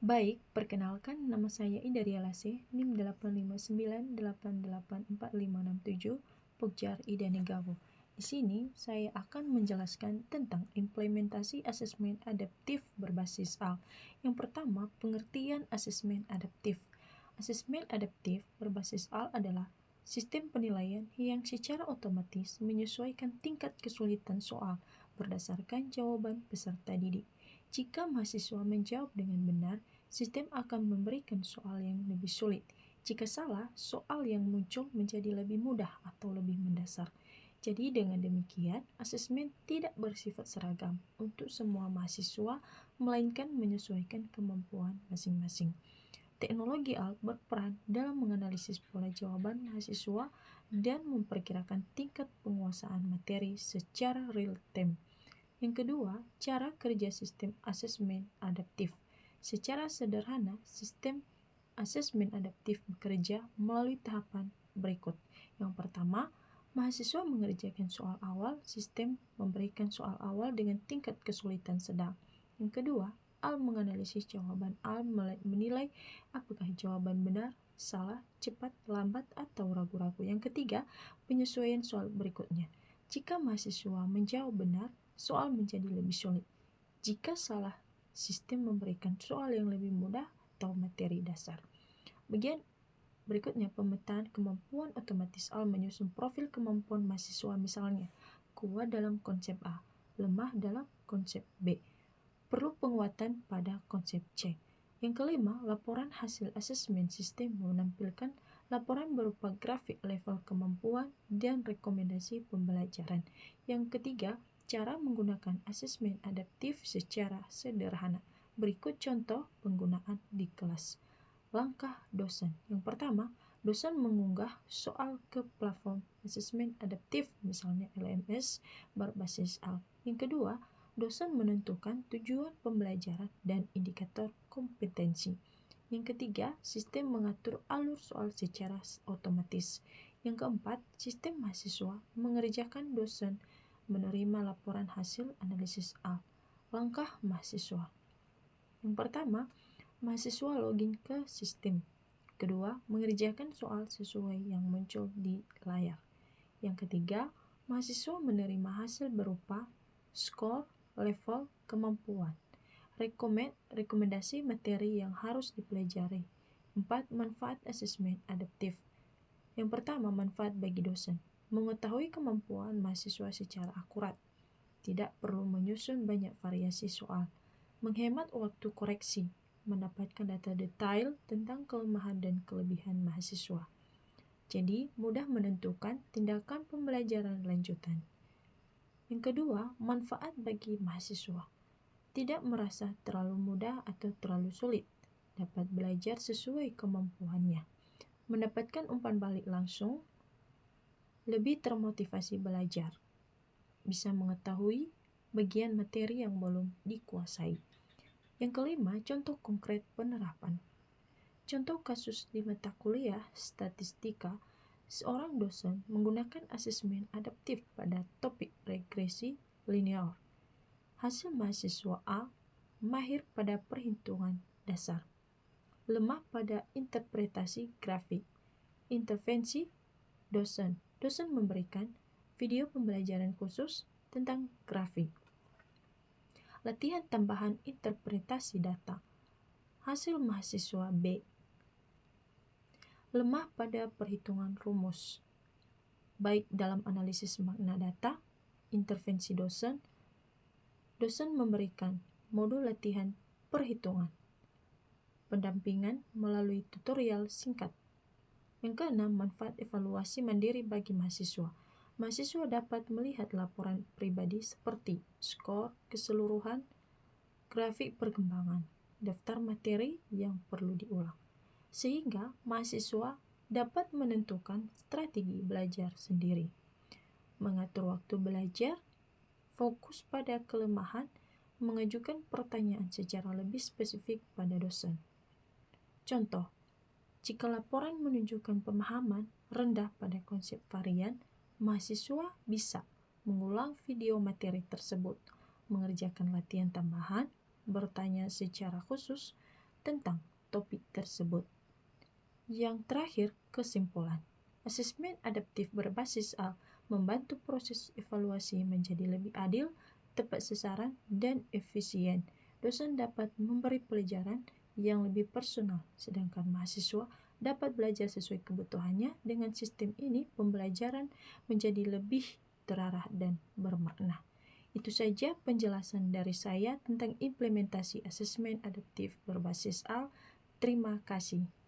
Baik, perkenalkan nama saya Ida Rialase, NIM 859884567, Pokjar Ida Negabo. Di sini saya akan menjelaskan tentang implementasi asesmen adaptif berbasis AL. Yang pertama, pengertian asesmen adaptif. Asesmen adaptif berbasis AL adalah sistem penilaian yang secara otomatis menyesuaikan tingkat kesulitan soal berdasarkan jawaban peserta didik. Jika mahasiswa menjawab dengan benar, sistem akan memberikan soal yang lebih sulit. Jika salah, soal yang muncul menjadi lebih mudah atau lebih mendasar. Jadi dengan demikian, asesmen tidak bersifat seragam untuk semua mahasiswa, melainkan menyesuaikan kemampuan masing-masing. Teknologi AL berperan dalam menganalisis pola jawaban mahasiswa dan memperkirakan tingkat penguasaan materi secara real-time. Yang kedua, cara kerja sistem asesmen adaptif. Secara sederhana, sistem asesmen adaptif bekerja melalui tahapan berikut. Yang pertama, mahasiswa mengerjakan soal awal, sistem memberikan soal awal dengan tingkat kesulitan sedang. Yang kedua, AL menganalisis jawaban. AL menilai apakah jawaban benar, salah, cepat, lambat, atau ragu-ragu. Yang ketiga, penyesuaian soal berikutnya. Jika mahasiswa menjawab benar, soal menjadi lebih sulit. Jika salah, sistem memberikan soal yang lebih mudah atau materi dasar. Bagian berikutnya, pemetaan kemampuan otomatis. AL menyusun profil kemampuan mahasiswa, misalnya kuat dalam konsep A, lemah dalam konsep B, perlu penguatan pada konsep C. Yang kelima, laporan hasil asesmen. Sistem menampilkan laporan berupa grafik level kemampuan dan rekomendasi pembelajaran. Yang ketiga, cara menggunakan asesmen adaptif secara sederhana. Berikut contoh penggunaan di kelas. Langkah dosen. Yang pertama, dosen mengunggah soal ke platform asesmen adaptif, misalnya LMS berbasis AL. Yang kedua, dosen menentukan tujuan pembelajaran dan indikator kompetensi. Yang ketiga, sistem mengatur alur soal secara otomatis. Yang keempat, sistem mahasiswa mengerjakan dosen menerima laporan hasil analisis AL. Langkah mahasiswa. Yang pertama, mahasiswa login ke sistem. Kedua, mengerjakan soal sesuai yang muncul di layar. Yang ketiga, mahasiswa menerima hasil berupa skor, level, kemampuan. Rekomendasi materi yang harus dipelajari. 4. Manfaat asesmen adaptif. Yang pertama, manfaat bagi dosen. Mengetahui kemampuan mahasiswa secara akurat. Tidak perlu menyusun banyak variasi soal. Menghemat waktu koreksi. Mendapatkan data detail tentang kelemahan dan kelebihan mahasiswa. Jadi, mudah menentukan tindakan pembelajaran lanjutan. Yang kedua, manfaat bagi mahasiswa. Tidak merasa terlalu mudah atau terlalu sulit. Dapat belajar sesuai kemampuannya. Mendapatkan umpan balik langsung. Lebih termotivasi belajar. Bisa mengetahui bagian materi yang belum dikuasai. Yang kelima, contoh konkret penerapan. Contoh kasus di mata kuliah statistika, seorang dosen menggunakan asesmen adaptif pada topik regresi linear. Hasil mahasiswa A mahir pada perhitungan dasar, lemah pada interpretasi grafik. Intervensi dosen. Dosen memberikan video pembelajaran khusus tentang grafik. Latihan tambahan interpretasi data. Hasil mahasiswa B lemah pada perhitungan rumus, baik dalam analisis makna data. Intervensi dosen. Dosen memberikan modul latihan perhitungan, pendampingan melalui tutorial singkat. Yang keenam, manfaat evaluasi mandiri bagi mahasiswa. Mahasiswa dapat melihat laporan pribadi seperti skor keseluruhan, grafik perkembangan, daftar materi yang perlu diulang, sehingga mahasiswa dapat menentukan strategi belajar sendiri. Mengatur waktu belajar, fokus pada kelemahan, mengajukan pertanyaan secara lebih spesifik pada dosen. Contoh, jika laporan menunjukkan pemahaman rendah pada konsep varian, mahasiswa bisa mengulang video materi tersebut, mengerjakan latihan tambahan, bertanya secara khusus, tentang topik tersebut. Yang terakhir, kesimpulan. Asesmen adaptif berbasis A membantu proses evaluasi menjadi lebih adil, tepat sasaran, dan efisien. Dosen dapat memberi pelajaran yang lebih personal, sedangkan mahasiswa dapat belajar sesuai kebutuhannya. Dengan sistem ini, pembelajaran menjadi lebih terarah dan bermakna. Itu saja penjelasan dari saya tentang implementasi asesmen adaptif berbasis A. Terima kasih.